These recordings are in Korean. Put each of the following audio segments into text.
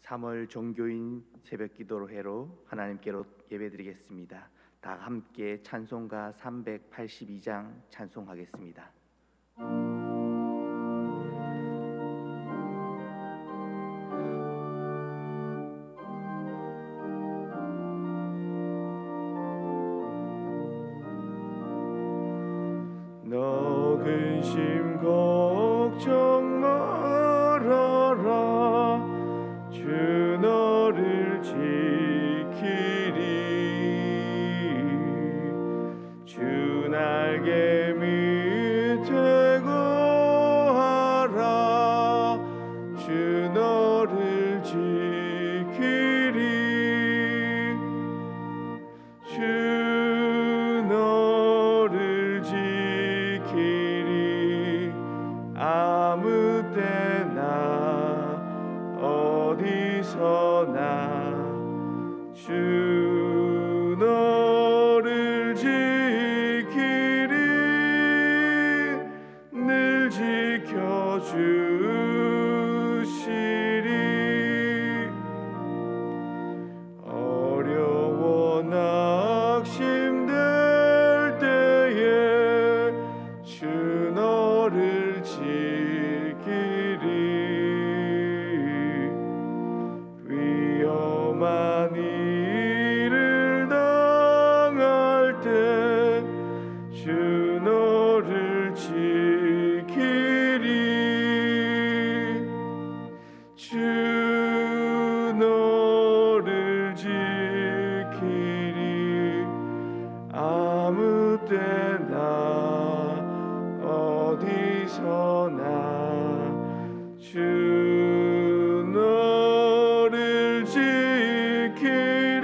3월 종교인 새벽기도로 회로 하나님께로 예배드리겠습니다. 다 함께 찬송가 382장 찬송하겠습니다. 너 근심 걱정 말아라. 주 너를 지키리. 주 날개 밑에 거하라. 주 너를 지키리. 주 너를 지키리. 아무 때나 어디서나 주 너를 지키리. 늘 지켜주시리. 어려워 낙심될 때에 주 너를 지키리. 위험한 일을 당할 때 주 너를 지키리. 주 너를 지키리. 아무 때나 어디서나 주 너를 지키리.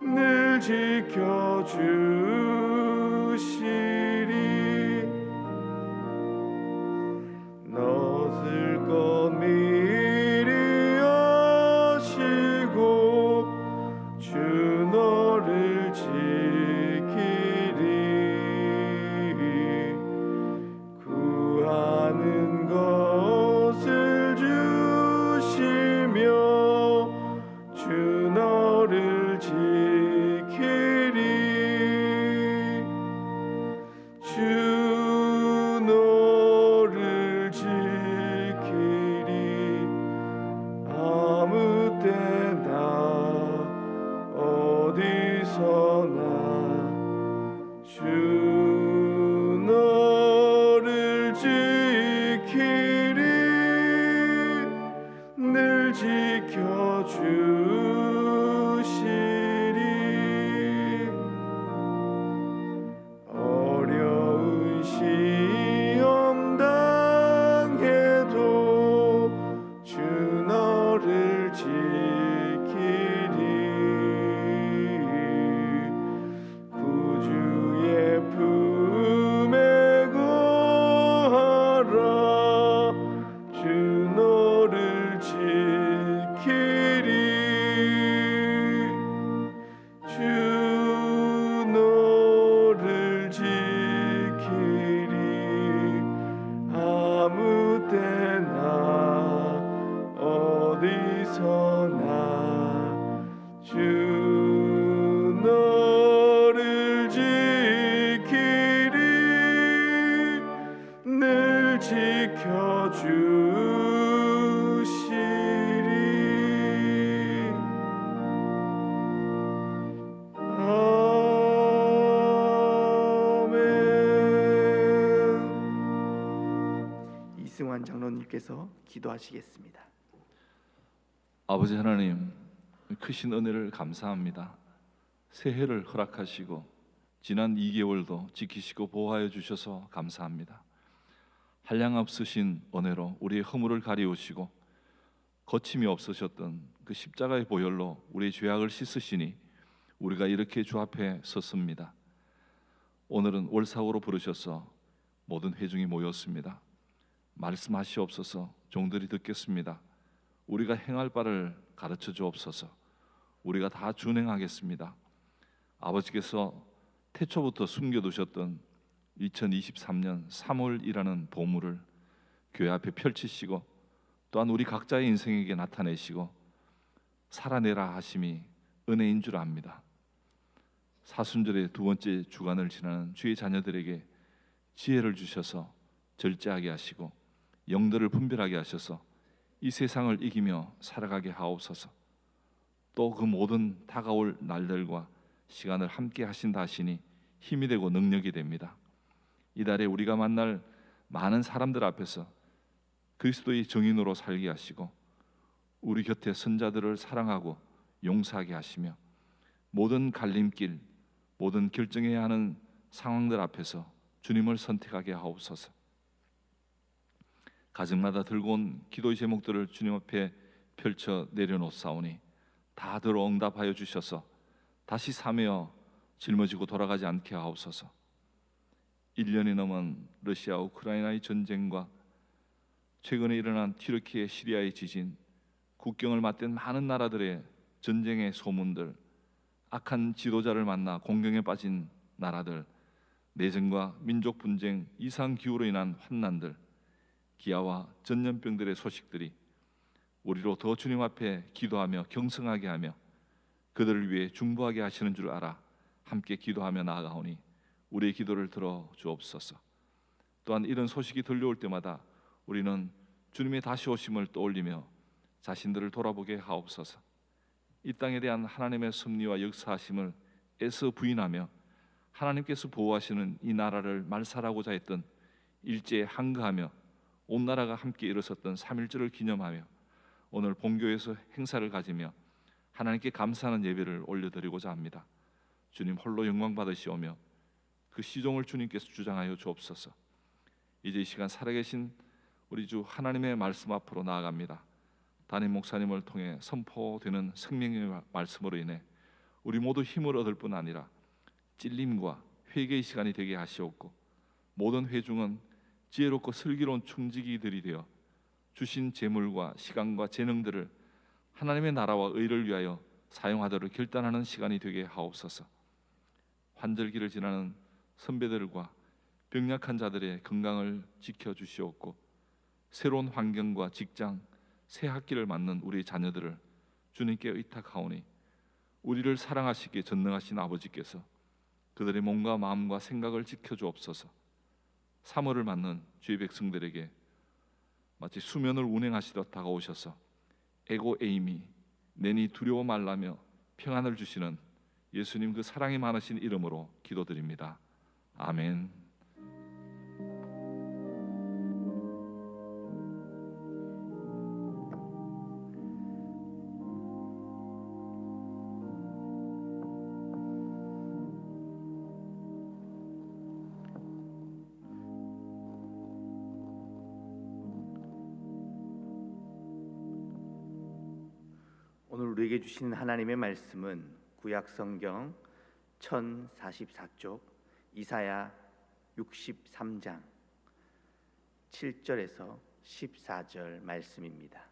늘 지켜주시리. 너을 것 미리 아시고 주 너를 지키리. 구하는 것을 주시며 주 너를 지키리. 주 너를 지키리. 아무 때나 어디서나 주 너를 지키리. 늘 지켜주시리. 어려운 시험 당해도 주 너를 지키리. 구주의 품에 거하라. 주 너를 지키리. 주 너를 지키리. 아무 때나 어디서나 주 너를 지키리. 늘 지켜주시리. 아멘. 이승환 장로님께서 기도하시겠습니다. 아버지 하나님, 크신 은혜를 감사합니다. 새해를 허락하시고 지난 2개월도 지키시고 보호하여 주셔서 감사합니다. 한량없으신 은혜로 우리의 허물을 가리우시고 거침이 없으셨던 그 십자가의 보혈로 우리의 죄악을 씻으시니 우리가 이렇게 주 앞에 섰습니다. 오늘은 월사후로 부르셔서 모든 회중이 모였습니다. 말씀하시옵소서. 종들이 듣겠습니다. 우리가 행할 바를 가르쳐 주옵소서. 우리가 다 준행하겠습니다. 아버지께서 태초부터 숨겨두셨던 2023년 3월이라는 보물을 교회 앞에 펼치시고 또한 우리 각자의 인생에게 나타내시고 살아내라 하심이 은혜인 줄 압니다. 사순절의 두 번째 주간을 지나는 주의 자녀들에게 지혜를 주셔서 절제하게 하시고 영들을 분별하게 하셔서 이 세상을 이기며 살아가게 하옵소서. 또 그 모든 다가올 날들과 시간을 함께 하신다 하시니 힘이 되고 능력이 됩니다. 이달에 우리가 만날 많은 사람들 앞에서 그리스도의 증인으로 살게 하시고 우리 곁에 선자들을 사랑하고 용서하게 하시며 모든 갈림길, 모든 결정해야 하는 상황들 앞에서 주님을 선택하게 하옵소서. 가정마다 들고 온 기도의 제목들을 주님 앞에 펼쳐 내려놓사오니 다 들어 응답하여 주셔서 다시 삼여 짊어지고 돌아가지 않게 하옵소서. 1년이 넘은 러시아 우크라이나의 전쟁과 최근에 일어난 튀르키예 시리아의 지진, 국경을 맞댄 많은 나라들의 전쟁의 소문들, 악한 지도자를 만나 공경에 빠진 나라들, 내전과 민족 분쟁, 이상 기후로 인한 환난들, 기아와 전염병들의 소식들이 우리로 더 주님 앞에 기도하며 경성하게 하며 그들을 위해 중보하게 하시는 줄 알아 함께 기도하며 나아가오니 우리의 기도를 들어 주옵소서. 또한 이런 소식이 들려올 때마다 우리는 주님의 다시 오심을 떠올리며 자신들을 돌아보게 하옵소서. 이 땅에 대한 하나님의 섭리와 역사하심을 애써 부인하며 하나님께서 보호하시는 이 나라를 말살하고자 했던 일제에 항거하며 온 나라가 함께 일어섰던 3.1절을 기념하며 오늘 본교에서 행사를 가지며 하나님께 감사하는 예배를 올려드리고자 합니다. 주님 홀로 영광 받으시오며 그 시종을 주님께서 주장하여 주옵소서. 이제 이 시간 살아계신 우리 주 하나님의 말씀 앞으로 나아갑니다. 담임 목사님을 통해 선포되는 생명의 말씀으로 인해 우리 모두 힘을 얻을 뿐 아니라 찔림과 회개의 시간이 되게 하시옵고 모든 회중은 지혜롭고 슬기로운 청지기들이 되어 주신 재물과 시간과 재능들을 하나님의 나라와 의를 위하여 사용하도록 결단하는 시간이 되게 하옵소서. 환절기를 지나는 선배들과 병약한 자들의 건강을 지켜주시옵고 새로운 환경과 직장, 새 학기를 맞는 우리 자녀들을 주님께 의탁하오니 우리를 사랑하시기에 전능하신 아버지께서 그들의 몸과 마음과 생각을 지켜주옵소서. 3월을 맞는 주의 백성들에게 마치 수면을 운행하시듯 다가오셔서 에고 에이미 내니 두려워 말라며 평안을 주시는 예수님 그 사랑이 많으신 이름으로 기도드립니다. 아멘. 오늘 우리에게 주신 하나님의 말씀은 구약 성경 1044쪽 이사야 63장 7절에서 14절 말씀입니다.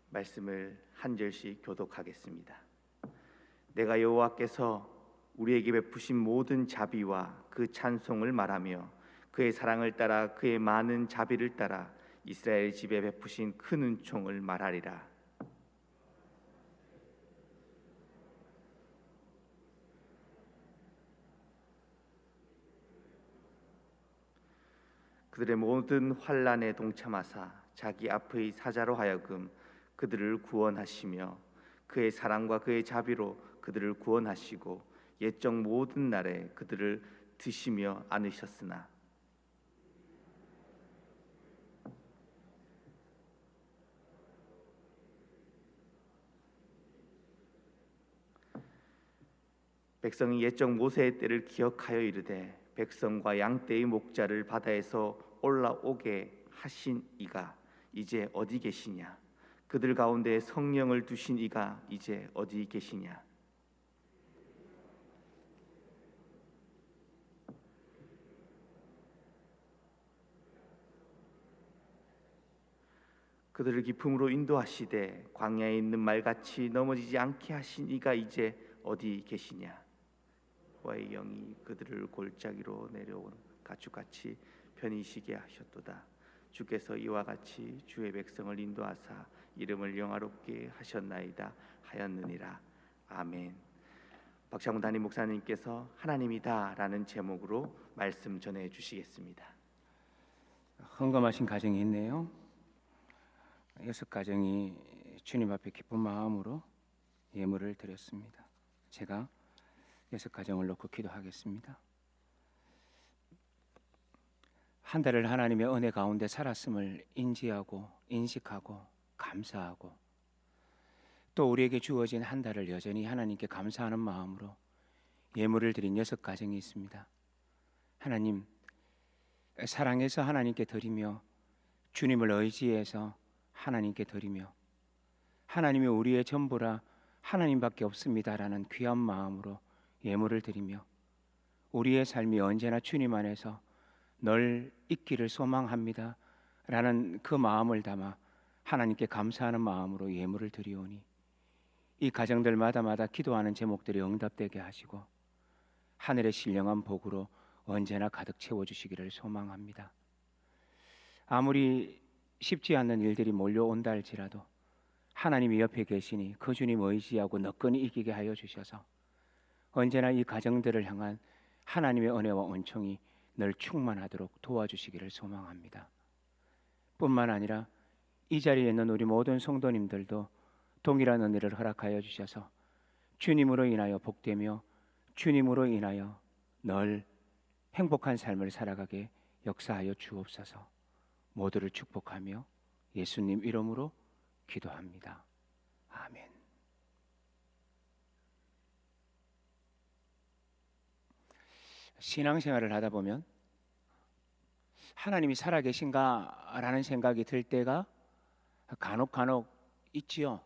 말씀을 한 절씩 교독하겠습니다. 내가 여호와께서 우리에게 베푸신 모든 자비와 그 찬송을 말하며 그의 사랑을 따라 그의 많은 자비를 따라 이스라엘 집에 베푸신 큰 은총을 말하리라. 그들의 모든 환난에 동참하사 자기 앞의 사자로 하여금 그들을 구원하시며 그의 사랑과 그의 자비로 그들을 구원하시고 옛적 모든 날에 그들을 드시며 안으셨으나 백성이 옛적 모세의 때를 기억하여 이르되 백성과 양떼의 목자를 바다에서 올라오게 하신 이가 이제 어디 계시냐? 그들 가운데 성령을 두신 이가 이제 어디 계시냐? 그들을 기품으로 인도하시되 광야에 있는 말같이 넘어지지 않게 하신 이가 이제 어디 계시냐. 여호와의 영이 그들을 골짜기로 내려온 가축같이 편히 쉬게 하셨도다. 주께서 이와 같이 주의 백성을 인도하사 이름을 영화롭게 하셨나이다 하였느니라. 아멘. 박창훈 담임 목사님께서 하나님이다라는 제목으로 말씀 전해 주시겠습니다. 헌금하신 가정이 있네요. 6가정이 주님 앞에 기쁜 마음으로 예물을 드렸습니다. 제가 6가정을 놓고 기도하겠습니다. 한 달을 하나님의 은혜 가운데 살았음을 인지하고 인식하고 감사하고, 또 우리에게 주어진 한 달을 여전히 하나님께 감사하는 마음으로 예물을 드린 6가정이 있습니다. 하나님, 사랑해서 하나님께 드리며 주님을 의지해서 하나님께 드리며 하나님이 우리의 전부라 하나님밖에 없습니다라는 귀한 마음으로 예물을 드리며 우리의 삶이 언제나 주님 안에서 늘 있기를 소망합니다 라는 그 마음을 담아 하나님께 감사하는 마음으로 예물을 드리오니, 이 가정들마다마다 기도하는 제목들이 응답되게 하시고 하늘의 신령한 복으로 언제나 가득 채워주시기를 소망합니다. 아무리 쉽지 않는 일들이 몰려온다 할지라도 하나님이 옆에 계시니 그 주님 의지하고 너끈히 이기게 하여 주셔서 언제나 이 가정들을 향한 하나님의 은혜와 은총이 늘 충만하도록 도와주시기를 소망합니다. 뿐만 아니라 이 자리에 있는 우리 모든 성도님들도 동일한 은혜를 허락하여 주셔서 주님으로 인하여 복되며 주님으로 인하여 늘 행복한 삶을 살아가게 역사하여 주옵소서. 모두를 축복하며 예수님 이름으로 기도합니다. 아멘. 신앙생활을 하다 보면 하나님이 살아계신가라는 생각이 들 때가 간혹 있지요.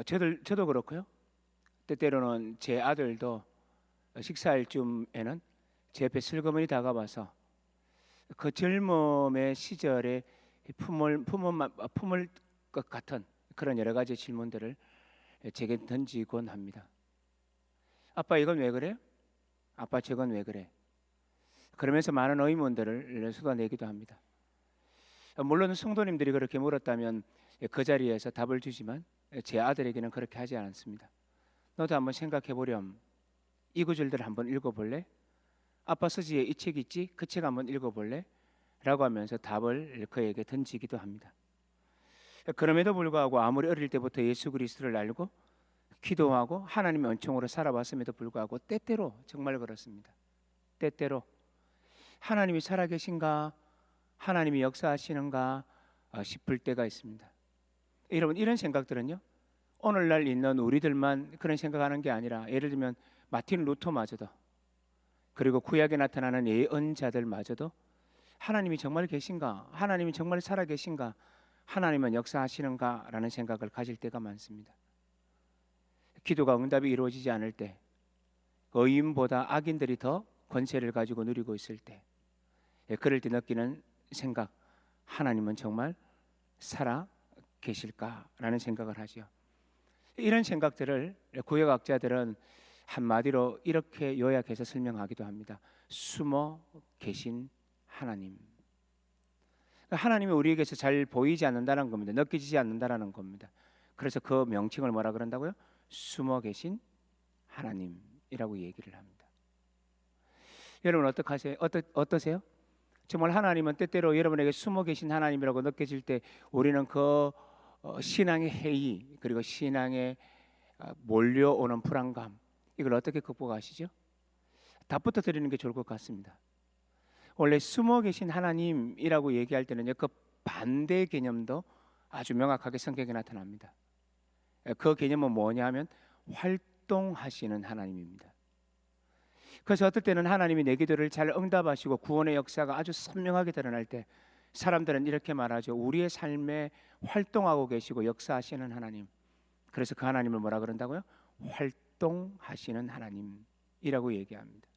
저도 그렇고요. 때때로는 제 아들도 식사할 쯤에는 제 옆에 슬그머니 다가와서 그 젊음의 시절에 품을 것 같은 그런 여러 가지 질문들을 제게 던지곤 합니다. 아빠, 이건 왜 그래? 아빠, 저건 왜 그래? 그러면서 많은 의문들을 쏟아내기도 합니다. 물론 성도님들이 그렇게 물었다면 그 자리에서 답을 주지만 제 아들에게는 그렇게 하지 않습니다. 너도 한번 생각해 보렴. 이 구절들 한번 읽어볼래? 아빠 서지에 이 책 있지? 그 책 한번 읽어볼래? 라고 하면서 답을 그에게 던지기도 합니다. 그럼에도 불구하고 아무리 어릴 때부터 예수 그리스도를 알고 기도하고 하나님의 은총으로 살아왔음에도 불구하고 때때로, 정말 그렇습니다, 때때로 하나님이 살아계신가, 하나님이 역사하시는가 싶을 때가 있습니다. 여러분, 이런 생각들은요, 오늘날 있는 우리들만 그런 생각하는 게 아니라, 예를 들면 마틴 루터마저도, 그리고 구약에 나타나는 예언자들마저도 하나님이 정말 계신가, 하나님이 정말 살아계신가, 하나님은 역사하시는가 라는 생각을 가질 때가 많습니다. 기도가 응답이 이루어지지 않을 때, 의인보다 악인들이 더 권세를 가지고 누리고 있을 때, 그럴 때 느끼는 생각, 하나님은 정말 살아 계실까라는 생각을 하죠. 이런 생각들을 구약학자들은 한마디로 이렇게 요약해서 설명하기도 합니다. 숨어 계신 하나님. 하나님이 우리에게서 잘 보이지 않는다는 겁니다. 느껴지지 않는다는 겁니다. 그래서 그 명칭을 뭐라 그런다고요? 숨어 계신 하나님이라고 얘기를 합니다. 여러분, 어떠세요? 정말 하나님은 때때로 여러분에게 숨어 계신 하나님이라고 느껴질 때 우리는 그 신앙의 해이, 그리고 신앙에 몰려오는 불안감, 이걸 어떻게 극복하시죠? 답부터 드리는 게 좋을 것 같습니다. 원래 숨어 계신 하나님이라고 얘기할 때는요, 그 반대 개념도 아주 명확하게 성경에 나타납니다. 그 개념은 뭐냐 하면 활동하시는 하나님입니다. 그래서 어떨 때는 하나님이 내 기도를 잘 응답하시고 구원의 역사가 아주 선명하게 드러날 때 사람들은 이렇게 말하죠. 우리의 삶에 활동하고 계시고 역사하시는 하나님. 그래서 그 하나님을 뭐라 그런다고요? 활동하시는 하나님이라고 얘기합니다.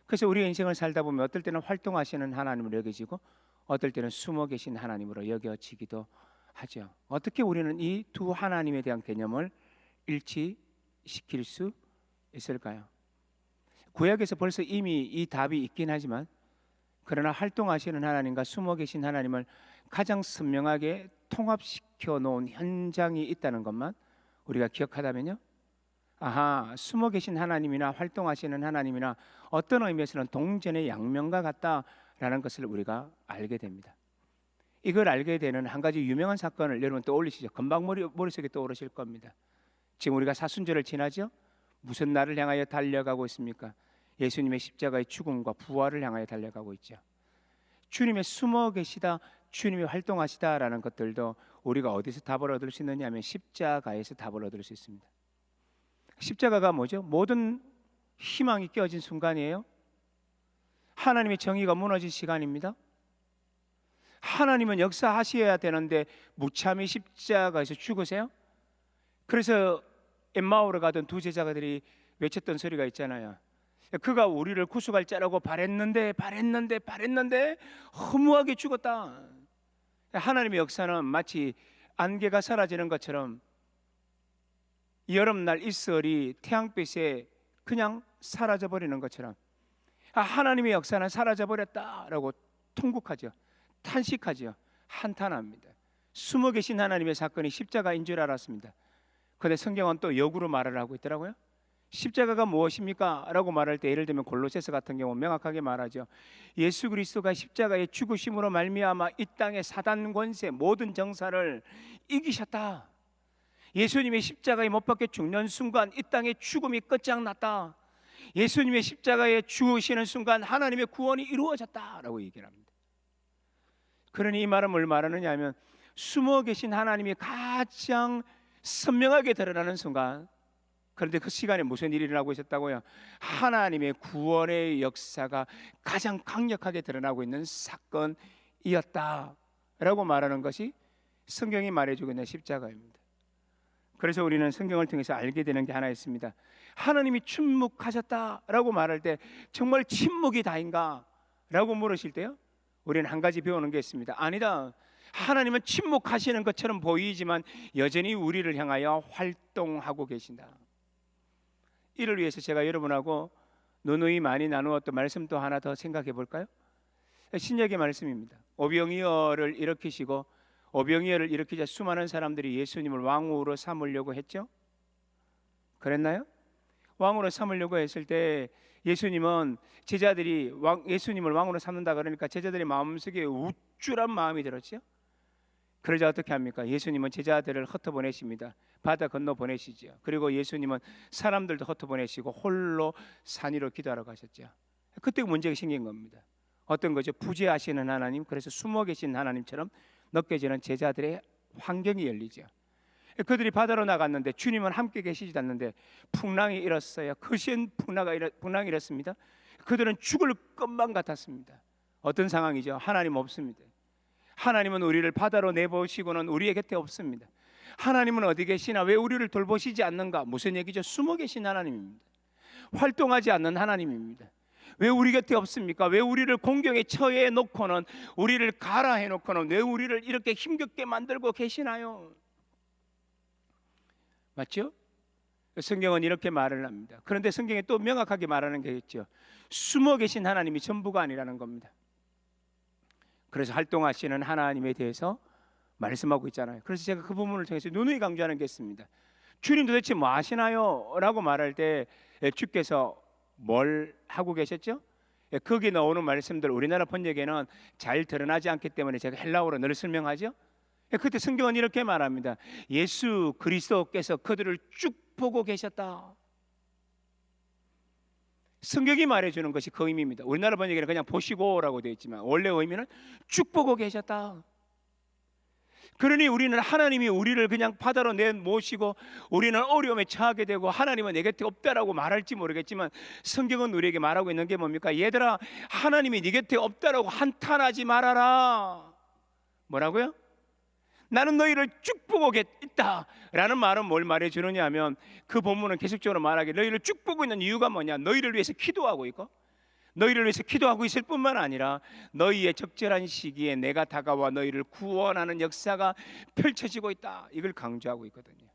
그래서 우리 인생을 살다 보면 어떨 때는 활동하시는 하나님을 여겨지고 어떨 때는 숨어 계신 하나님으로 여겨지기도 하죠. 어떻게 우리는 이 두 하나님에 대한 개념을 일치시킬 수 있을까요? 구약에서 벌써 이미 이 답이 있긴 하지만, 그러나 활동하시는 하나님과 숨어 계신 하나님을 가장 선명하게 통합시켜 놓은 현장이 있다는 것만 우리가 기억하다면요, 아하, 숨어 계신 하나님이나 활동하시는 하나님이나 어떤 의미에서는 동전의 양면과 같다라는 것을 우리가 알게 됩니다. 이걸 알게 되는 한 가지 유명한 사건을 여러분 떠올리시죠? 금방 머릿속에 떠오르실 겁니다. 지금 우리가 사순절을 지나죠? 무슨 날을 향하여 달려가고 있습니까? 예수님의 십자가의 죽음과 부활을 향하여 달려가고 있죠. 주님의 숨어 계시다, 주님의 활동하시다라는 것들도 우리가 어디서 답을 얻을 수 있느냐 하면 십자가에서 답을 얻을 수 있습니다. 십자가가 뭐죠? 모든 희망이 깨어진 순간이에요. 하나님의 정의가 무너진 시간입니다. 하나님은 역사하셔야 되는데 무참히 십자가에서 죽으세요. 그래서 엠마오로 가던 두 제자들이 외쳤던 소리가 있잖아요. 그가 우리를 구속할 자라고 바랬는데 허무하게 죽었다. 하나님의 역사는 마치 안개가 사라지는 것처럼 여름날 이슬이 태양빛에 그냥 사라져버리는 것처럼 하나님의 역사는 사라져버렸다라고 통곡하죠. 탄식하죠. 한탄합니다. 숨어 계신 하나님의 사건이 십자가인 줄 알았습니다. 그런데 성경은 또 역으로 말을 하고 있더라고요. 십자가가 무엇입니까? 라고 말할 때 예를 들면 골로새서 같은 경우 명확하게 말하죠. 예수 그리스도가 십자가의 죽으심으로 말미암아 이 땅의 사단 권세 모든 정사를 이기셨다. 예수님의 십자가에 못 박혀 죽는 순간 이 땅의 죽음이 끝장났다. 예수님의 십자가에 죽으시는 순간 하나님의 구원이 이루어졌다라고 얘기를 합니다. 그러니 이 말은 뭘 말하느냐 하면 숨어 계신 하나님이 가장 선명하게 드러나는 순간, 그런데 그 시간에 무슨 일이 일어나고 있었다고요? 하나님의 구원의 역사가 가장 강력하게 드러나고 있는 사건이었다라고 말하는 것이 성경이 말해주고 있는 십자가입니다. 그래서 우리는 성경을 통해서 알게 되는 게 하나 있습니다. 하나님이 침묵하셨다라고 말할 때 정말 침묵이 다인가? 라고 물으실 때요, 우리는 한 가지 배우는 게 있습니다. 아니다, 하나님은 침묵하시는 것처럼 보이지만 여전히 우리를 향하여 활동하고 계신다. 이를 위해서 제가 여러분하고 누누이 많이 나누었던 말씀 또 하나 더 생각해 볼까요? 신약의 말씀입니다. 오병이어를 일으키시고 오병이어를 일으키자 수많은 사람들이 예수님을 왕으로 삼으려고 했죠. 그랬나요? 왕으로 삼으려고 했을 때 예수님은 제자들이 예수님을 왕으로 삼는다 그러니까 제자들의 마음속에 우쭐한 마음이 들었죠. 그러자 어떻게 합니까? 예수님은 제자들을 흩어보내십니다. 바다 건너 보내시죠. 그리고 예수님은 사람들도 흩어보내시고 홀로 산 위로 기도하러 가셨죠. 그때 문제가 생긴 겁니다. 어떤 거죠? 부재하시는 하나님, 그래서 숨어 계신 하나님처럼 느껴지는 제자들의 환경이 열리죠. 그들이 바다로 나갔는데 주님은 함께 계시지 않는데 풍랑이 일었어요. 거센 풍랑이 일었습니다. 그들은 죽을 것만 같았습니다. 어떤 상황이죠? 하나님 없습니다. 하나님은 우리를 바다로 내보시고는 우리의 곁에 없습니다. 하나님은 어디 계시나? 왜 우리를 돌보시지 않는가? 무슨 얘기죠? 숨어 계신 하나님입니다. 활동하지 않는 하나님입니다. 왜 우리 곁에 없습니까? 왜 우리를 공경에 처해 놓고는, 우리를 가라 해놓고는 왜 우리를 이렇게 힘겹게 만들고 계시나요? 맞죠? 성경은 이렇게 말을 합니다. 그런데 성경에 또 명확하게 말하는 게 있죠. 숨어 계신 하나님이 전부가 아니라는 겁니다. 그래서 활동하시는 하나님에 대해서 말씀하고 있잖아요. 그래서 제가 그 부분을 통해서 누누이 강조하는 게 있습니다. 주님 도대체 뭐 하시나요? 라고 말할 때 주께서 뭘 하고 계셨죠? 거기 나오는 말씀들 우리나라 번역에는 잘 드러나지 않기 때문에 제가 헬라어로 늘 설명하죠. 그때 성경은 이렇게 말합니다. 예수 그리스도께서 그들을 쭉 보고 계셨다. 성경이 말해주는 것이 그 의미입니다. 우리나라 번역에는 그냥 보시고라고 되어 있지만 원래 의미는 쭉 보고 계셨다. 그러니 우리는 하나님이 우리를 그냥 바다로 내모시고 우리는 어려움에 처하게 되고 하나님은 내 곁에 없다라고 말할지 모르겠지만 성경은 우리에게 말하고 있는 게 뭡니까? 얘들아, 하나님이 네 곁에 없다라고 한탄하지 말아라. 뭐라고요? 나는 너희를 쭉 보고 있다라는 말은 뭘 말해주느냐 하면 그 본문은 계속적으로 말하기를 너희를 쭉 보고 있는 이유가 뭐냐? 너희를 위해서 기도하고 있고 너희를 위해서 기도하고 있을 뿐만 아니라 너희의 적절한 시기에 내가 다가와 너희를 구원하는 역사가 펼쳐지고 있다. 이걸 강조하고 있거든요.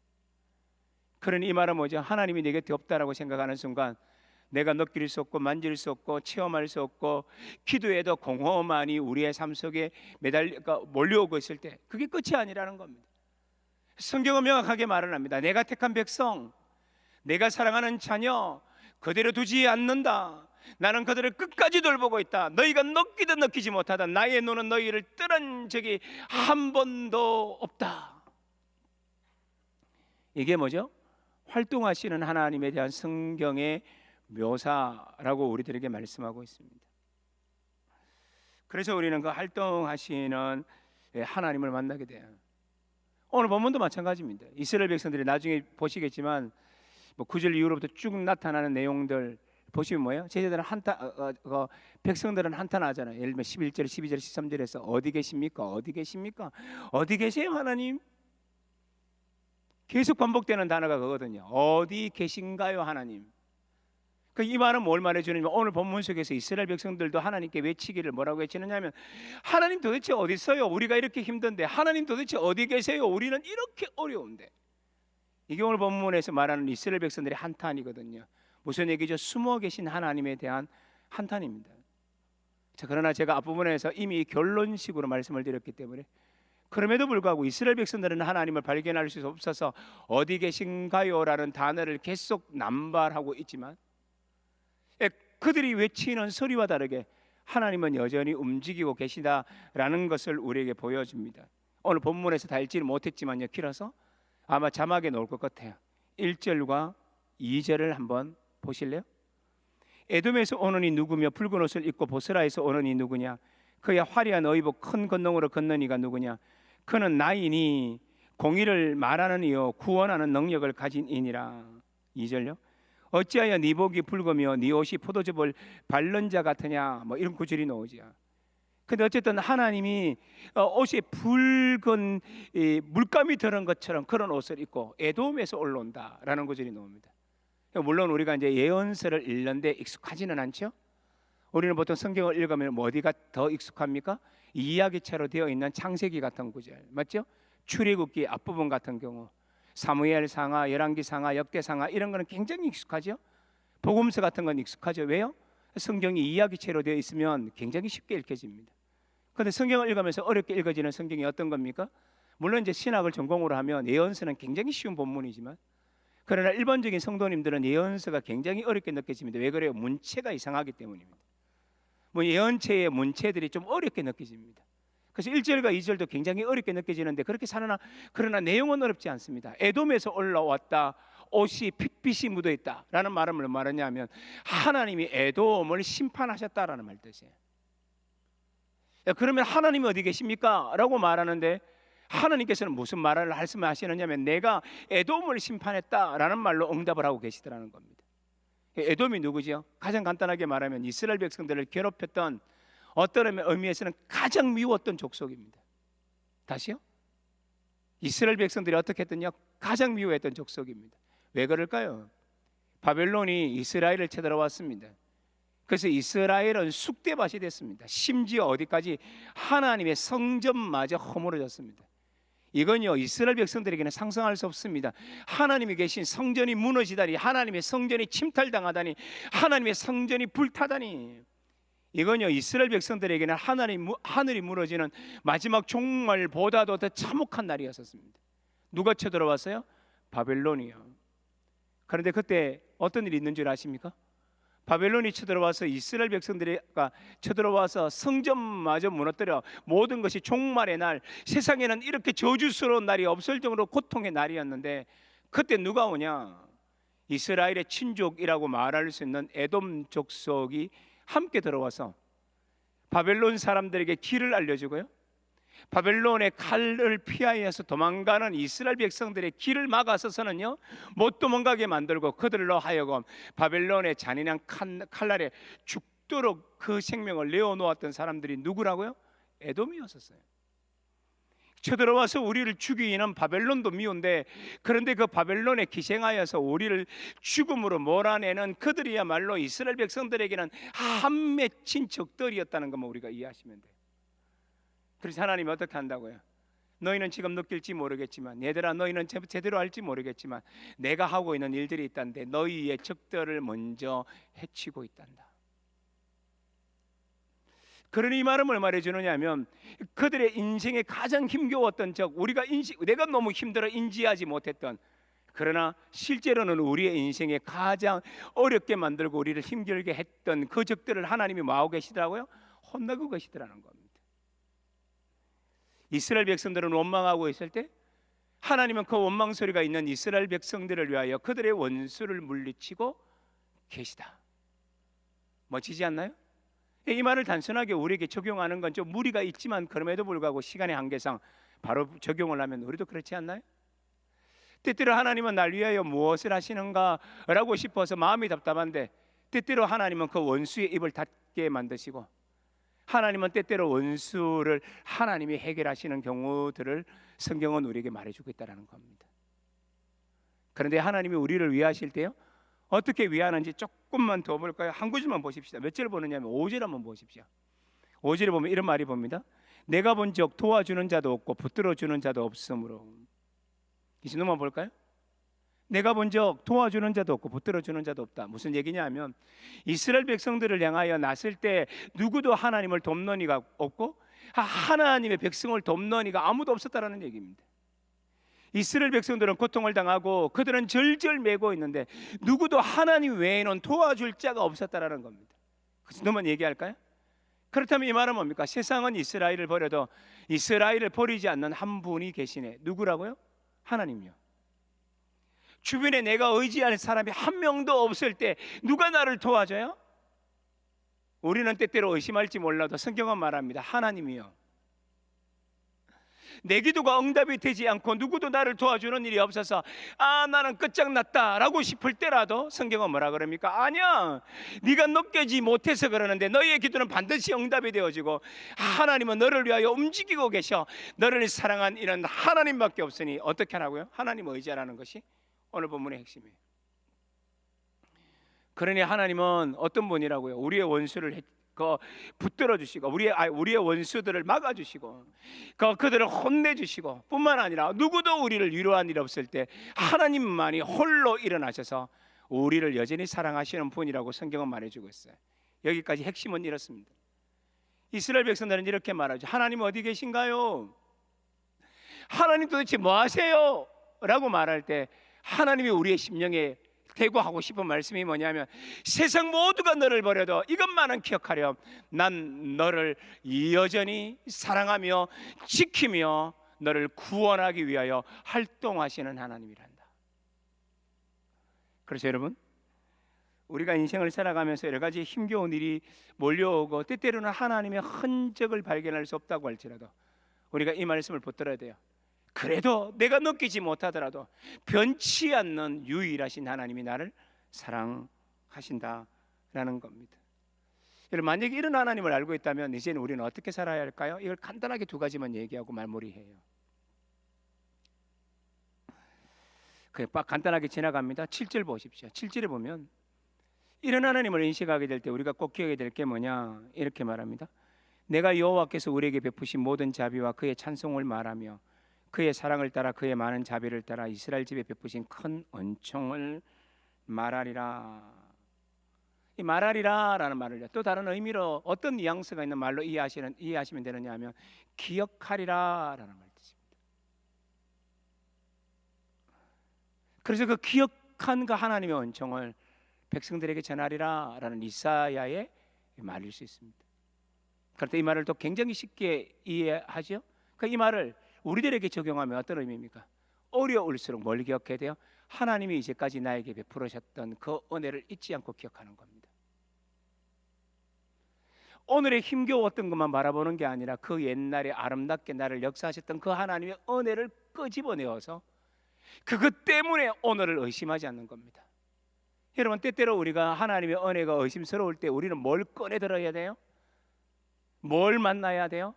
그러니 이 말은 뭐죠? 하나님이 내 곁에 없다라고 생각하는 순간 내가 느낄 수 없고 만질 수 없고 체험할 수 없고 기도에도 공허만이 우리의 삶 속에 몰려오고 있을 때 그게 끝이 아니라는 겁니다. 성경은 명확하게 말을 합니다. 내가 택한 백성, 내가 사랑하는 자녀 그대로 두지 않는다. 나는 그들을 끝까지 돌보고 있다. 너희가 느끼든 느끼지 못하다 나의 눈은 너희를 떠난 적이 한 번도 없다. 이게 뭐죠? 활동하시는 하나님에 대한 성경의 묘사라고 우리들에게 말씀하고 있습니다. 그래서 우리는 그 활동하시는 하나님을 만나게 돼요. 오늘 본문도 마찬가지입니다. 이스라엘 백성들이 나중에 보시겠지만 9절 이후로부터 쭉 나타나는 내용들 보시면 뭐예요? 제자들은 백성들은 한탄하잖아요. 예를 들면 11절, 12절, 13절에서 어디 계십니까? 어디 계십니까? 어디 계세요 하나님? 계속 반복되는 단어가 그거거든요. 어디 계신가요 하나님? 이 말은 뭘 말해주냐면 오늘 본문 속에서 이스라엘 백성들도 하나님께 외치기를 뭐라고 외치느냐면 하나님 도대체 어디 있어요? 우리가 이렇게 힘든데 하나님 도대체 어디 계세요? 우리는 이렇게 어려운데. 이게 오늘 본문에서 말하는 이스라엘 백성들의 한탄이거든요. 무슨 얘기죠? 숨어 계신 하나님에 대한 한탄입니다. 자, 그러나 제가 앞부분에서 이미 결론식으로 말씀을 드렸기 때문에 그럼에도 불구하고 이스라엘 백성들은 하나님을 발견할 수 없어서 어디 계신가요? 라는 단어를 계속 남발하고 있지만 그들이 외치는 소리와 다르게 하나님은 여전히 움직이고 계시다라는 것을 우리에게 보여줍니다. 오늘 본문에서 다 읽지는 못했지만요, 길어서 아마 자막에 놓을 것 같아요. 1절과 2절을 한번 보실래요? 에돔에서 오는 이 누구며 붉은 옷을 입고 보스라에서 오는 이 누구냐? 그야 화려한 의복 큰 건너으로 건넌 이가 누구냐? 그는 나이니 공의를 말하는 이요 구원하는 능력을 가진 이니라. 2절요. 어찌하여 네 복이 붉으며 네 옷이 포도즙을 바른 자 같으냐? 이런 구절이 나오죠. 근데 어쨌든 하나님이 옷에 붉은 물감이 드는 것처럼 그런 옷을 입고 에돔에서 올라온다라는 구절이 나옵니다. 물론 우리가 이제 예언서를 읽는데 익숙하지는 않죠. 우리는 보통 성경을 읽으면 어디가 더 익숙합니까? 이야기체로 되어 있는 창세기 같은 구절 맞죠? 출애굽기 앞부분 같은 경우 사무엘 상하, 열왕기 상하, 역대 상하 이런 거는 굉장히 익숙하죠. 복음서 같은 건 익숙하죠. 왜요? 성경이 이야기체로 되어 있으면 굉장히 쉽게 읽혀집니다. 그런데 성경을 읽으면서 어렵게 읽어지는 성경이 어떤 겁니까? 물론 이제 신학을 전공으로 하면 예언서는 굉장히 쉬운 본문이지만 그러나 일반적인 성도님들은 예언서가 굉장히 어렵게 느껴집니다. 왜 그래요? 문체가 이상하기 때문입니다. 예언체의 문체들이 좀 어렵게 느껴집니다. 그래서 1절과 2절도 굉장히 어렵게 느껴지는데 그러나 내용은 어렵지 않습니다. 에돔에서 올라왔다. 옷이 핏빛이 묻어있다 라는 말은 뭘 말하냐면 하나님이 에돔을 심판하셨다라는 말 뜻이에요. 그러면 하나님이 어디 계십니까? 라고 말하는데 하나님께서는 무슨 말을 말씀하시느냐면 내가 에돔을 심판했다라는 말로 응답을 하고 계시더라는 겁니다. 에돔이 누구죠? 가장 간단하게 말하면 이스라엘 백성들을 괴롭혔던 어떤 의미에서는 가장 미웠던 족속입니다. 다시요? 이스라엘 백성들이 어떻게 했더냐? 가장 미워했던 족속입니다. 왜 그럴까요? 바벨론이 이스라엘을 쳐들어왔습니다. 그래서 이스라엘은 쑥대밭이 됐습니다. 심지어 어디까지 하나님의 성전마저 허물어졌습니다. 이건요 이스라엘 백성들에게는 상상할 수 없습니다. 하나님이 계신 성전이 무너지다니, 하나님의 성전이 침탈당하다니, 하나님의 성전이 불타다니, 이건요 이스라엘 백성들에게는 하늘이 무너지는 마지막 종말보다도 더 참혹한 날이었습니다. 누가 쳐들어왔어요? 바벨론이요. 그런데 그때 어떤 일이 있는 줄 아십니까? 바벨론이 쳐들어와서 이스라엘 백성들이 쳐들어와서 성전마저 무너뜨려 모든 것이 종말의 날, 세상에는 이렇게 저주스러운 날이 없을 정도로 고통의 날이었는데 그때 누가 오냐? 이스라엘의 친족이라고 말할 수 있는 에돔 족속이 함께 들어와서 바벨론 사람들에게 길을 알려주고요, 바벨론의 칼을 피하여서 도망가는 이스라엘 백성들의 길을 막아서서는요 못 도망가게 만들고 그들로 하여금 바벨론의 잔인한 칼날에 죽도록 그 생명을 내어놓았던 사람들이 누구라고요? 에돔이었었어요. 쳐들어와서 우리를 죽이는 바벨론도 미운데, 그런데 그 바벨론에 기생하여서 우리를 죽음으로 몰아내는 그들이야말로 이스라엘 백성들에게는 한 맺힌 적들이었다는 것만 우리가 이해하시면 돼요. 그래서 하나님이 어떻게 한다고요? 너희는 지금 느낄지 모르겠지만, 얘들아 너희는 제대로 알지 모르겠지만 내가 하고 있는 일들이 있다는데 너희의 적들을 먼저 해치고 있단다. 그러니 이 말은 뭘 말해주느냐 하면, 그들의 인생에 가장 힘겨웠던 적, 내가 너무 힘들어 인지하지 못했던, 그러나 실제로는 우리의 인생에 가장 어렵게 만들고 우리를 힘들게 했던 그 적들을 하나님이 뭐하고 계시더라고요? 혼나고 계시더라는 겁니다. 이스라엘 백성들은 원망하고 있을 때 하나님은 그 원망 소리가 있는 이스라엘 백성들을 위하여 그들의 원수를 물리치고 계시다. 멋지지 않나요? 이 말을 단순하게 우리에게 적용하는 건 좀 무리가 있지만, 그럼에도 불구하고 시간의 한계상 바로 적용을 하면 우리도 그렇지 않나요? 때때로 하나님은 날 위하여 무엇을 하시는가라고 싶어서 마음이 답답한데, 때때로 하나님은 그 원수의 입을 닫게 만드시고, 하나님은 때때로 원수를 하나님이 해결하시는 경우들을 성경은 우리에게 말해주고 있다는 겁니다. 그런데 하나님이 우리를 위하실 때요, 어떻게 위하는지 조금만 더 볼까요? 한 구절만 보십시다. 몇 절 보느냐면 5절 한번 보십시오. 5절에 보면 이런 말이 봅니다. 내가 본즉 도와주는 자도 없고 붙들어주는 자도 없으므로. 이제 넘어가 볼까요? 내가 본즉 도와주는 자도 없고 붙들어주는 자도 없다. 무슨 얘기냐 하면, 이스라엘 백성들을 향하여 났을 때 누구도 하나님을 돕는 이가 없고 하나님의 백성을 돕는 이가 아무도 없었다라는 얘기입니다. 이스라엘 백성들은 고통을 당하고 그들은 절절 매고 있는데 누구도 하나님 외에는 도와줄 자가 없었다라는 겁니다. 그래서 너만 얘기할까요? 그렇다면 이 말은 뭡니까? 세상은 이스라엘을 버려도 이스라엘을 버리지 않는 한 분이 계시네. 누구라고요? 하나님이요. 주변에 내가 의지할 사람이 한 명도 없을 때 누가 나를 도와줘요? 우리는 때때로 의심할지 몰라도 성경은 말합니다. 하나님이요. 내 기도가 응답이 되지 않고 누구도 나를 도와주는 일이 없어서 나는 끝장났다 라고 싶을 때라도 성경은 뭐라 그럽니까? 아니야, 네가 느끼지 못해서 그러는데 너희의 기도는 반드시 응답이 되어지고 하나님은 너를 위하여 움직이고 계셔. 너를 사랑한 이는 하나님밖에 없으니 어떻게 하라고요? 하나님 의지하라는 것이 오늘 본문의 핵심이에요. 그러니 하나님은 어떤 분이라고요? 우리의 원수를 붙들어 주시고 우리의 원수들을 막아 주시고 그들을 혼내 주시고, 뿐만 아니라 누구도 우리를 위로한 일 없을 때 하나님만이 홀로 일어나셔서 우리를 여전히 사랑하시는 분이라고 성경은 말해주고 있어요. 여기까지 핵심은 이렇습니다. 이스라엘 백성들은 이렇게 말하죠. 하나님 어디 계신가요? 하나님 도대체 뭐 하세요? 라고 말할 때 하나님이 우리의 심령에 대고 하고 싶은 말씀이 뭐냐면, 세상 모두가 너를 버려도 이것만은 기억하렴. 난 너를 여전히 사랑하며 지키며 너를 구원하기 위하여 활동하시는 하나님이란다. 그래서 여러분, 우리가 인생을 살아가면서 여러 가지 힘겨운 일이 몰려오고 때때로는 하나님의 흔적을 발견할 수 없다고 할지라도 우리가 이 말씀을 붙들어야 돼요. 그래도 내가 느끼지 못하더라도 변치 않는 유일하신 하나님이 나를 사랑하신다라는 겁니다. 여러분, 만약에 이런 하나님을 알고 있다면 이제는 우리는 어떻게 살아야 할까요? 이걸 간단하게 두 가지만 얘기하고 말머리해요. 그냥 간단하게 지나갑니다. 7절 보십시오. 7절에 보면 이런 하나님을 인식하게 될 때 우리가 꼭 기억해야 될 게 뭐냐, 이렇게 말합니다. 내가 여호와께서 우리에게 베푸신 모든 자비와 그의 찬송을 말하며 그의 사랑을 따라 그의 많은 자비를 따라 이스라엘 집에 베푸신 큰 은총을 말하리라. 이 말하리라라는 말을 또 다른 의미로 어떤 뉘앙스가 있는 말로 이해하시면 되느냐 하면 기억하리라라는 말 뜻입니다. 그래서 그 기억한 그 하나님의 은총을 백성들에게 전하리라라는 이사야의 말일 수 있습니다. 그런데 이 말을 또 굉장히 쉽게 이해하죠. 이 말을 우리들에게 적용하면 어떤 의미입니까? 어려울수록 뭘 기억해야 돼요? 하나님이 이제까지 나에게 베풀으셨던 그 은혜를 잊지 않고 기억하는 겁니다. 오늘의 힘겨웠던 것만 바라보는 게 아니라 그 옛날에 아름답게 나를 역사하셨던 그 하나님의 은혜를 끄집어내어서 그것 때문에 오늘을 의심하지 않는 겁니다. 여러분, 때때로 우리가 하나님의 은혜가 의심스러울 때 우리는 뭘 꺼내 들어야 돼요? 뭘 만나야 돼요?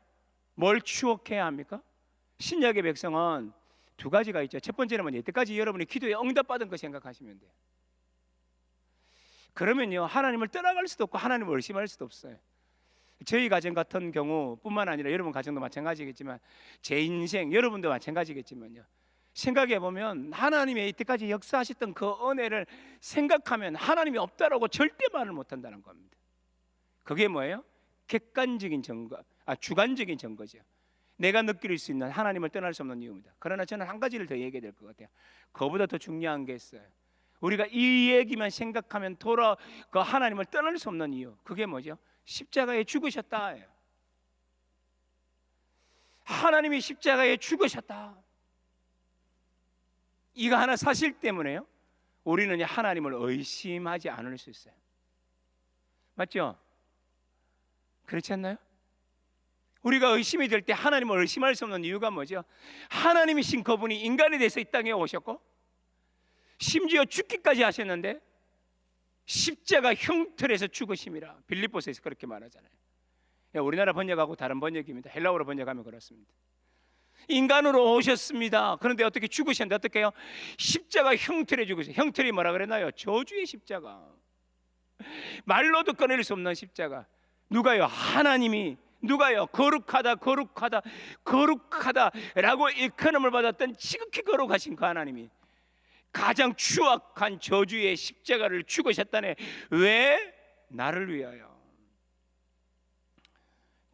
뭘 추억해야 합니까? 신약의 백성은 두 가지가 있죠. 첫 번째는 뭐냐? 이때까지 여러분이 기도에 응답받은 거 생각하시면 돼요. 그러면요, 하나님을 떠나갈 수도 없고 하나님을 의심할 수도 없어요. 저희 가정 같은 경우뿐만 아니라 여러분 가정도 마찬가지겠지만, 제 인생, 여러분도 마찬가지겠지만요, 생각해 보면 하나님의 이때까지 역사하셨던 그 은혜를 생각하면 하나님이 없다라고 절대 말을 못한다는 겁니다. 그게 뭐예요? 객관적인 증거, 주관적인 증거죠. 내가 느낄 수 있는 하나님을 떠날 수 없는 이유입니다. 그러나 저는 한 가지를 더 얘기해야 될 것 같아요. 그보다 더 중요한 게 있어요. 우리가 이 얘기만 생각하면 그 하나님을 떠날 수 없는 이유, 그게 뭐죠? 십자가에 죽으셨다. 하나님이 십자가에 죽으셨다. 이거 하나 사실 때문에요, 우리는 하나님을 의심하지 않을 수 있어요. 맞죠? 그렇지 않나요? 우리가 의심이 될 때 하나님을 의심할 수 없는 이유가 뭐죠? 하나님이신 그분이 인간이 돼서 이 땅에 오셨고 심지어 죽기까지 하셨는데 십자가 형틀에서 죽으심이라 빌립보서에서 그렇게 말하잖아요. 우리나라 번역하고 다른 번역입니다. 헬라어로 번역하면 그렇습니다. 인간으로 오셨습니다. 그런데 어떻게 죽으셨는데 어떻게 해요? 십자가 형틀에 죽으세요. 형틀이 뭐라 그랬나요? 저주의 십자가, 말로도 꺼낼 수 없는 십자가. 누가요? 하나님이. 누가요? 거룩하다 거룩하다 거룩하다라고 일컬음을 받았던 지극히 거룩하신 그 하나님이 가장 추악한 저주의 십자가를 죽으셨다네. 왜? 나를 위하여.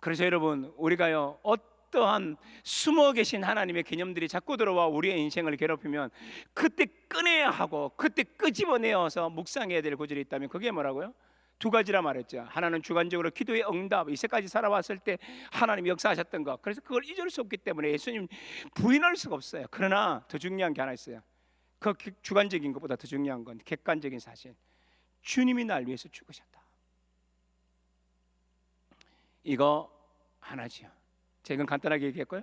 그래서 여러분, 우리가요, 어떠한 숨어 계신 하나님의 개념들이 자꾸 들어와 우리의 인생을 괴롭히면 그때 꺼내야 하고 그때 끄집어내어서 묵상해야 될 구절이 있다면 그게 뭐라고요? 두 가지라 말했죠. 하나는 주관적으로 기도의 응답, 이때까지 살아왔을 때 하나님이 역사하셨던 것, 그래서 그걸 잊을 수 없기 때문에 예수님 부인할 수가 없어요. 그러나 더 중요한 게 하나 있어요. 그 주관적인 것보다 더 중요한 건 객관적인 사실, 주님이 날 위해서 죽으셨다. 이거 하나지요. 제가 간단하게 얘기했고요.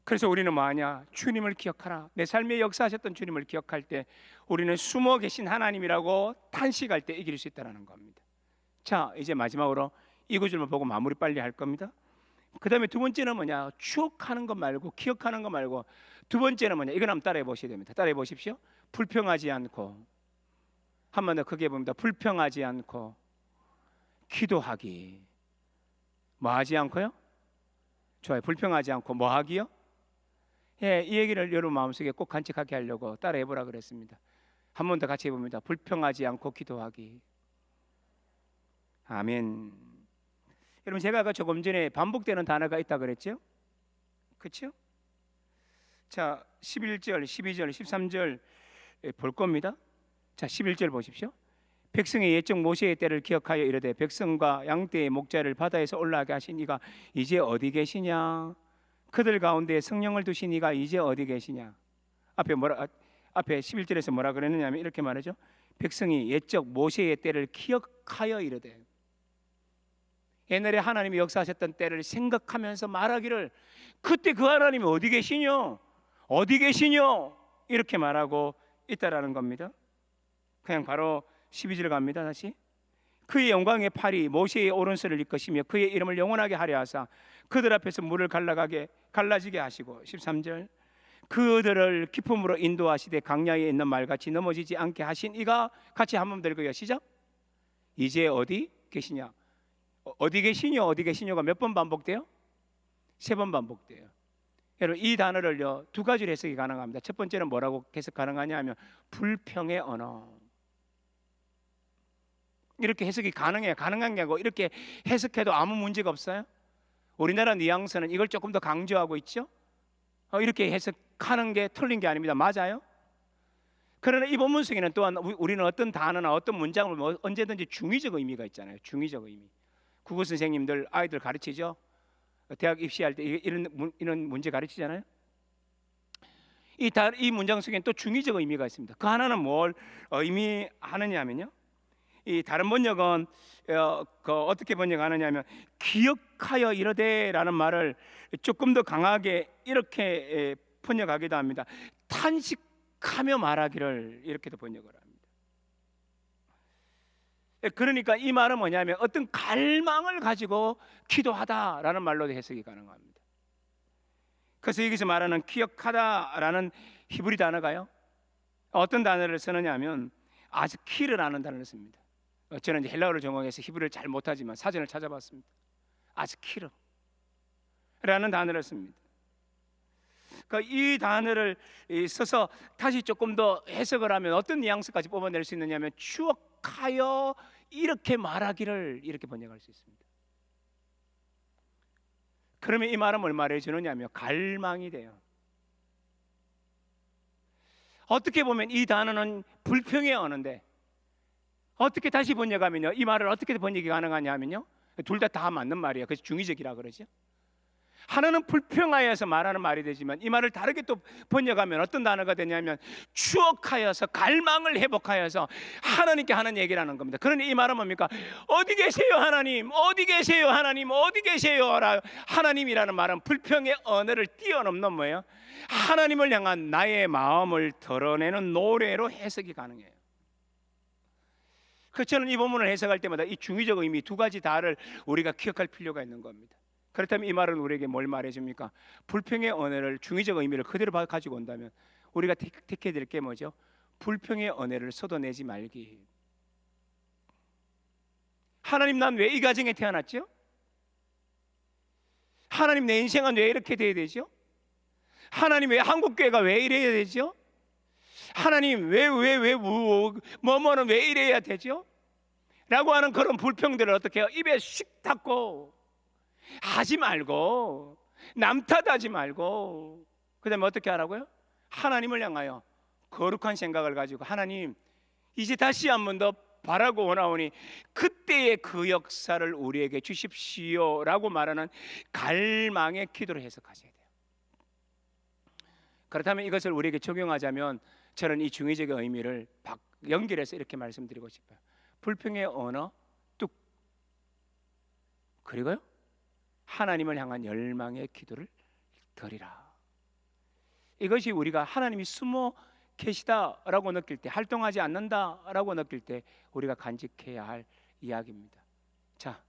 그래서 우리는 뭐하냐? 주님을 기억하라. 내 삶에 역사하셨던 주님을 기억할 때 우리는 숨어 계신 하나님이라고 탄식할 때 이길 수 있다는 겁니다. 자, 이제 마지막으로 이 구절만 보고 마무리 빨리 할 겁니다. 그 다음에 두 번째는 뭐냐? 추억하는 것 말고, 기억하는 것 말고, 두 번째는 뭐냐? 이건 한번 따라해 보셔야 됩니다. 따라해 보십시오. 불평하지 않고, 한 번 더 크게 봅니다. 불평하지 않고 기도하기. 뭐 하지 않고요? 좋아요. 불평하지 않고 뭐 하기요? 예, 이 얘기를 여러분 마음속에 꼭 간직하게 하려고 따라해 보라 그랬습니다. 한 번 더 같이 해봅니다. 불평하지 않고 기도하기. 아멘. 여러분, 제가 아까 조금 전에 반복되는 단어가 있다 그랬죠? 그렇죠? 자, 11절, 12절, 13절 볼 겁니다. 자, 11절 보십시오. 백성의 옛적 모세의 때를 기억하여 이르되 백성과 양떼의 목자를 바다에서 올라가게 하신 이가 이제 어디 계시냐? 그들 가운데 성령을 두신 이가 이제 어디 계시냐? 앞에 11절에서 뭐라 그랬느냐면 이렇게 말하죠. 백성이 옛적 모세의 때를 기억하여 이르되, 옛날에 하나님이 역사하셨던 때를 생각하면서 말하기를, 그때 그 하나님이 어디 계시뇨? 어디 계시뇨? 이렇게 말하고 있다라는 겁니다. 그냥 바로 12절 갑니다. 다시. 그의 영광의 팔이 모세의 오른손을 이끄시며 그의 이름을 영원하게 하려 하사 그들 앞에서 물을 갈라지게 하시고, 13절, 그들을 기쁨으로 인도하시되 강야에 있는 말같이 넘어지지 않게 하신 이가, 같이 한번 들고요. 시작. 이제 어디 계시냐? 어디 계시뇨? 어디 계시뇨가 몇 번 반복돼요? 3번 반복돼요. 여러분, 이 단어를요, 두 가지로 해석이 가능합니다. 첫 번째는 뭐라고 해석 가능하냐 하면 불평의 언어. 이렇게 해석이 가능해요. 가능한 게 아니고 이렇게 해석해도 아무 문제가 없어요. 우리나라 뉘앙스는 이걸 조금 더 강조하고 있죠. 이렇게 해석하는 게 틀린 게 아닙니다. 맞아요. 그러나 이 본문 속에는 또한 우리는 어떤 단어나 어떤 문장을 언제든지 중의적 의미가 있잖아요. 중의적 의미. 국어 선생님들 아이들 가르치죠. 대학 입시할 때 이런 문제 가르치잖아요. 이 문장 속에는 또 중의적 의미가 있습니다. 그 하나는 뭘 의미하느냐면요, 이 다른 번역은 어떻게 번역하느냐면 기억하여 이르되라는 말을 조금 더 강하게 이렇게 번역하기도 합니다. 탄식하며 말하기를, 이렇게도 번역을 합니다. 그러니까 이 말은 뭐냐면 어떤 갈망을 가지고 기도하다라는 말로도 해석이 가능합니다. 그래서 여기서 말하는 기억하다라는 히브리 단어가요, 어떤 단어를 쓰느냐 하면 아즈키르라는 단어를 씁니다. 저는 이제 헬라어를 전공해서 히브리를 잘 못하지만 사전을 찾아봤습니다. 아즈키르라는 단어를 씁니다. 그러니까 이 단어를 써서 다시 조금 더 해석을 하면 어떤 뉘앙스까지 뽑아낼 수 있느냐면 추억하여 이렇게 말하기를, 이렇게 번역할 수 있습니다. 그러면 이 말은 뭘 말해주느냐면 갈망이 돼요. 어떻게 보면 이 단어는 불평의 언어인데 어떻게 다시 번역하면요, 이 말을 어떻게 번역이 가능하냐 하면요, 둘 다 맞는 말이에요. 그래서 중의적이라 그러죠. 하나는 불평하여서 말하는 말이 되지만 이 말을 다르게 또 번역하면 어떤 단어가 되냐면 추억하여서, 갈망을 회복하여서 하나님께 하는 얘기라는 겁니다. 그러니 이 말은 뭡니까? 어디 계세요 하나님, 어디 계세요 하나님, 어디 계세요. 하나님이라는 말은 불평의 언어를 뛰어넘는 뭐예요? 하나님을 향한 나의 마음을 드러내는 노래로 해석이 가능해요. 그래서 저는 이 본문을 해석할 때마다 이 중의적 의미 두 가지 다를 우리가 기억할 필요가 있는 겁니다. 그렇다면 이 말은 우리에게 뭘 말해줍니까? 불평의 언어를, 중의적 의미를 그대로 가지고 온다면 우리가 택해야 될 게 뭐죠? 불평의 언어를 쏟아내지 말기. 하나님, 난 왜 이 가정에 태어났죠? 하나님, 내 인생은 왜 이렇게 돼야 되죠? 하나님, 왜 한국교회가 왜 이래야 되죠? 하나님, 뭐뭐는 왜 이래야 되죠? 라고 하는 그런 불평들을 어떻게 해요? 입에 씩 닫고 하지 말고, 남 탓하지 말고, 그 다음에 어떻게 하라고요? 하나님을 향하여 거룩한 생각을 가지고, 하나님, 이제 다시 한 번 더 바라고 원하오니 그때의 그 역사를 우리에게 주십시오 라고 말하는 갈망의 기도를 해석하셔야 돼요. 그렇다면 이것을 우리에게 적용하자면 저는 이 중의적인 의미를 연결해서 이렇게 말씀드리고 싶어요. 불평의 언어 뚝, 그리고요 하나님을 향한 열망의 기도를 드리라. 이것이 우리가 하나님이 숨어 계시다라고 느낄 때, 활동하지 않는다라고 느낄 때 우리가 간직해야 할 이야기입니다. 자,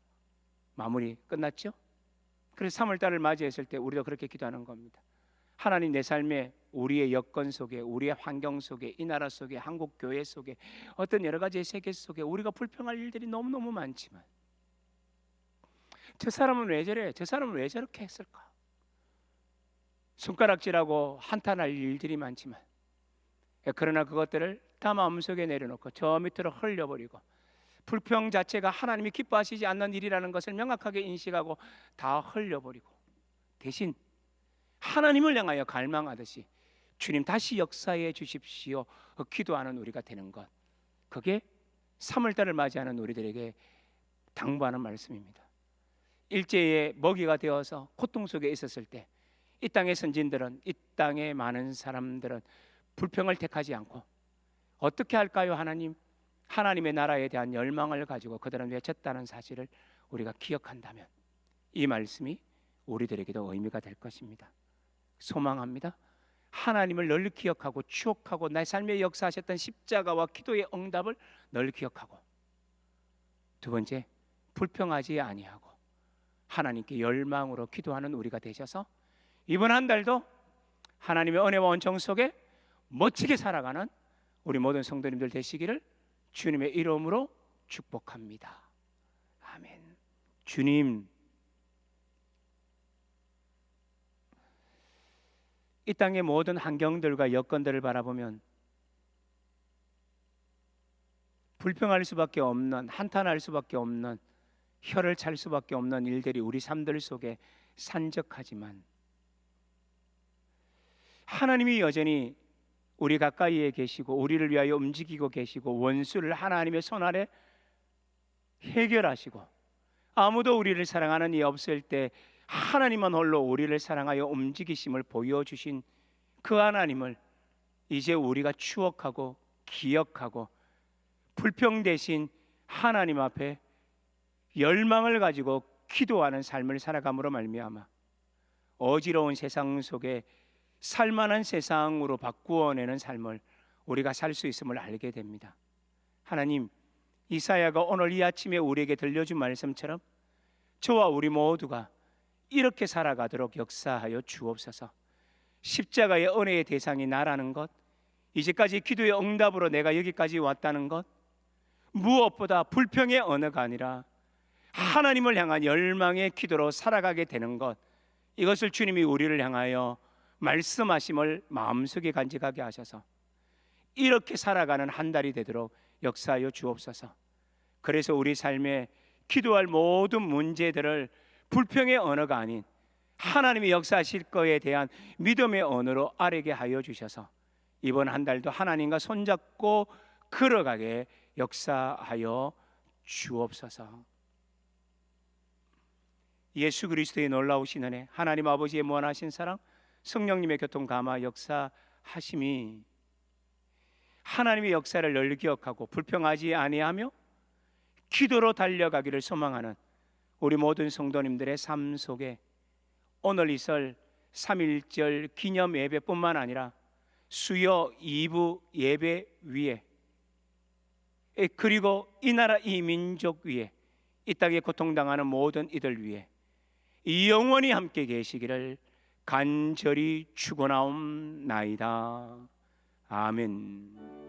마무리 끝났죠? 그래서 3월달을 맞이했을 때 우리도 그렇게 기도하는 겁니다. 하나님, 내 삶에, 우리의 여건 속에, 우리의 환경 속에, 이 나라 속에, 한국 교회 속에, 어떤 여러 가지의 세계 속에 우리가 불평할 일들이 너무너무 많지만, 저 사람은 왜 저래? 저 사람은 왜 저렇게 했을까? 손가락질하고 한탄할 일들이 많지만, 그러나 그것들을 다 마음속에 내려놓고 저 밑으로 흘려버리고, 불평 자체가 하나님이 기뻐하시지 않는 일이라는 것을 명확하게 인식하고 다 흘려버리고, 대신 하나님을 향하여 갈망하듯이 주님 다시 역사해 주십시오 기도하는 우리가 되는 것, 그게 3월달을 맞이하는 우리들에게 당부하는 말씀입니다. 일제의 먹이가 되어서 고통 속에 있었을 때 이 땅의 선진들은, 이 땅의 많은 사람들은 불평을 택하지 않고 어떻게 할까요? 하나님, 하나님의 나라에 대한 열망을 가지고 그들은 외쳤다는 사실을 우리가 기억한다면 이 말씀이 우리들에게도 의미가 될 것입니다. 소망합니다. 하나님을 늘 기억하고 추억하고 내 삶에 역사하셨던 십자가와 기도의 응답을 늘 기억하고, 두 번째, 불평하지 아니하고 하나님께 열망으로 기도하는 우리가 되셔서 이번 한 달도 하나님의 은혜와 은총 속에 멋지게 살아가는 우리 모든 성도님들 되시기를 주님의 이름으로 축복합니다. 아멘. 주님, 이 땅의 모든 환경들과 여건들을 바라보면 불평할 수밖에 없는, 한탄할 수밖에 없는, 혀를 찰 수밖에 없는 일들이 우리 삶들 속에 산적하지만 하나님이 여전히 우리 가까이에 계시고 우리를 위하여 움직이고 계시고 원수를 하나님의 손 아래 해결하시고, 아무도 우리를 사랑하는 이 없을 때 하나님만 홀로 우리를 사랑하여 움직이심을 보여주신 그 하나님을 이제 우리가 추억하고 기억하고 불평 대신 하나님 앞에 열망을 가지고 기도하는 삶을 살아감으로 말미암아 어지러운 세상 속에 살만한 세상으로 바꾸어내는 삶을 우리가 살 수 있음을 알게 됩니다. 하나님, 이사야가 오늘 이 아침에 우리에게 들려준 말씀처럼 저와 우리 모두가 이렇게 살아가도록 역사하여 주옵소서. 십자가의 은혜의 대상이 나라는 것, 이제까지 기도의 응답으로 내가 여기까지 왔다는 것, 무엇보다 불평의 언어가 아니라 하나님을 향한 열망의 기도로 살아가게 되는 것, 이것을 주님이 우리를 향하여 말씀하심을 마음속에 간직하게 하셔서 이렇게 살아가는 한 달이 되도록 역사하여 주옵소서. 그래서 우리 삶에 기도할 모든 문제들을 불평의 언어가 아닌 하나님이 역사하실 거에 대한 믿음의 언어로 아뢰게 하여 주셔서 이번 한 달도 하나님과 손잡고 걸어가게 역사하여 주옵소서. 예수 그리스도의 놀라우신 은혜, 하나님 아버지의 무한하신 사랑, 성령님의 교통 감화 역사하심이 하나님의 역사를 늘 기억하고 불평하지 아니하며 기도로 달려가기를 소망하는 우리 모든 성도님들의 삶 속에 오늘 이설 3.1절 기념 예배뿐만 아니라 수요 2부 예배 위에, 그리고 이 나라 이 민족 위에, 이 땅에 고통당하는 모든 이들 위에 영원히 함께 계시기를 간절히 축원하옵나이다. 아멘.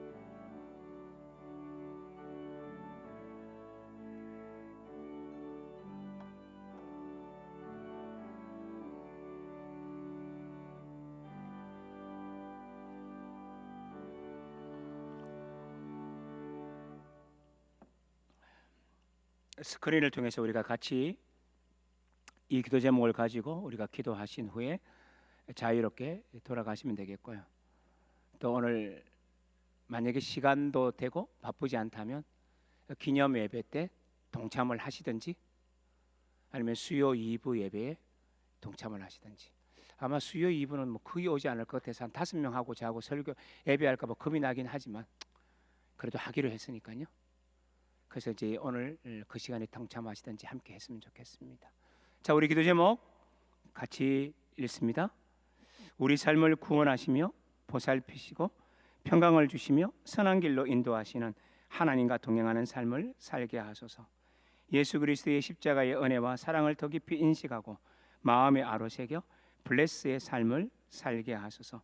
스크린을 통해서 우리가 같이 이 기도 제목을 가지고 우리가 기도하신 후에 자유롭게 돌아가시면 되겠고요. 또 오늘 만약에 시간도 되고 바쁘지 않다면 기념 예배 때 동참을 하시든지 아니면 수요 2부 예배에 동참을 하시든지. 아마 수요 2부는 뭐 거의 오지 않을 것 같아서 한 5명 하고 자고 설교 예배할까 봐 겁이 나긴 하지만 그래도 하기로 했으니까요. 그래서 이제 오늘 그 시간에 동참하시든지 함께 했으면 좋겠습니다. 자, 우리 기도 제목 같이 읽습니다. 우리 삶을 구원하시며 보살피시고 평강을 주시며 선한 길로 인도하시는 하나님과 동행하는 삶을 살게 하소서. 예수 그리스도의 십자가의 은혜와 사랑을 더 깊이 인식하고 마음에 아로새겨 블레스의 삶을 살게 하소서.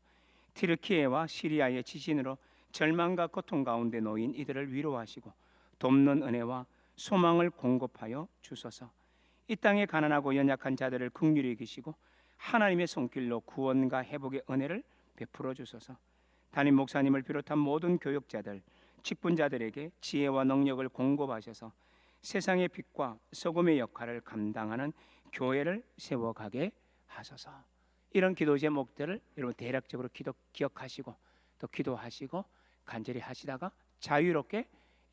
튀르키예와 시리아의 지진으로 절망과 고통 가운데 놓인 이들을 위로하시고 돕는 은혜와 소망을 공급하여 주소서. 이 땅에 가난하고 연약한 자들을 긍휼히 여기시고 하나님의 손길로 구원과 회복의 은혜를 베풀어 주소서. 담임 목사님을 비롯한 모든 교육자들, 직분자들에게 지혜와 능력을 공급하셔서 세상의 빛과 소금의 역할을 감당하는 교회를 세워가게 하소서. 이런 기도 제목들을 여러분 대략적으로 기억하시고 또 기도하시고 간절히 하시다가 자유롭게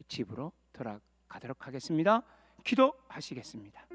집으로 돌아가도록 하겠습니다. 기도하시겠습니다.